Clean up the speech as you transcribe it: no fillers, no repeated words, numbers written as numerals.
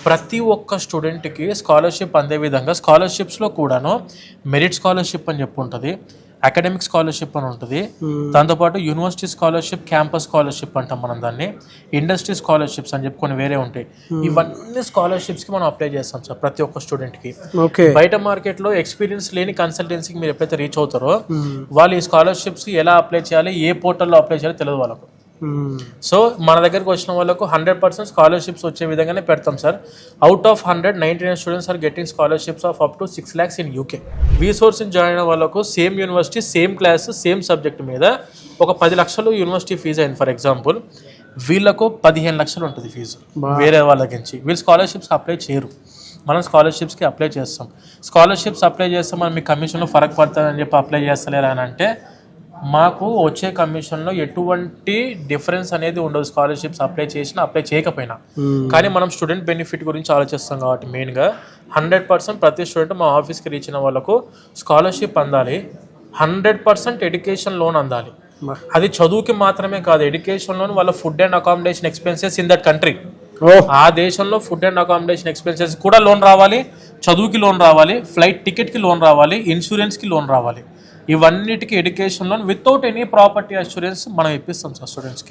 ప్రతి ఒక్క స్టూడెంట్కి స్కాలర్షిప్ అందే విధంగా స్కాలర్షిప్స్లో కూడాను మెరిట్ స్కాలర్షిప్ అని చెప్పి ఉంటుంది, అకాడమిక్ స్కాలర్షిప్ అని ఉంటుంది, దాంతోపాటు యూనివర్సిటీ స్కాలర్షిప్, క్యాంపస్ స్కాలర్షిప్ అంటాం మనం దాన్ని, ఇండస్ట్రీ స్కాలర్షిప్స్ అని చెప్పి కొన్ని వేరే ఉంటాయి. ఇవన్నీ స్కాలర్షిప్స్కి మనం అప్లై చేస్తాం సార్ ప్రతి ఒక్క స్టూడెంట్కి. బయట మార్కెట్లో ఎక్స్పీరియన్స్ లేని కన్సల్టెన్సీకి మీరు ఎప్పుడైతే రీచ్ అవుతారో వాళ్ళు ఈ స్కాలర్షిప్స్కి ఎలా అప్లై చేయాలి, ఏ పోర్టల్లో అప్లై చేయాలో తెలియదు వాళ్ళకు. సో మన దగ్గరకు వచ్చిన వాళ్ళకు 100% స్కాలర్షిప్స్ వచ్చే విధంగానే పెడతాం sir. Out of 199 students are getting scholarships of up to 6 lakhs in UK. వీసోర్స్ని జాయిన్ అయిన వాళ్ళకు same university, same class, same subject మీద ఒక 10 లక్షలు యూనివర్సిటీ ఫీజు అయింది ఫర్ ఎగ్జాంపుల్, వీళ్ళకు 15 లక్షలు ఉంటుంది ఫీజు వేరే వాళ్ళ నుంచి. వీళ్ళు స్కాలర్షిప్స్కి అప్లై చేయరు, మనం స్కాలర్షిప్స్కి అప్లై చేస్తాం. స్కాలర్షిప్స్ అప్లై చేస్తాం మనం మీ కమిషన్లో ఫరక్ పడుతుందని చెప్పి అప్లై చేస్తలేరా అని అంటే మాకు వచ్చే కమిషన్లో ఎటువంటి డిఫరెన్స్ అనేది ఉండదు స్కాలర్షిప్స్ అప్లై చేసినా అప్లై చేయకపోయినా. కానీ మనం స్టూడెంట్ బెనిఫిట్ గురించి ఆలోచిస్తాం కాబట్టి మెయిన్గా 100% ప్రతి స్టూడెంట్ మా ఆఫీస్కి రీచ్ అయిన వాళ్ళకు స్కాలర్షిప్ అందాలి, 100% ఎడ్యుకేషన్ లోన్ అందాలి. అది చదువుకి మాత్రమే కాదు, ఎడ్యుకేషన్ లోన్ వాళ్ళ food and accommodation expenses in that country, ఆ దేశంలో ఫుడ్ అండ్ అకామిడేషన్ ఎక్స్పెన్సెస్ కూడా లోన్ రావాలి, చదువుకి లోన్ రావాలి, ఫ్లైట్ టికెట్కి లోన్ రావాలి, ఇన్సూరెన్స్కి లోన్ రావాలి. ఇవన్నిటికీ education loan without any property assurance మనం ఇప్పిస్తాం సార్ స్టూడెంట్స్కి.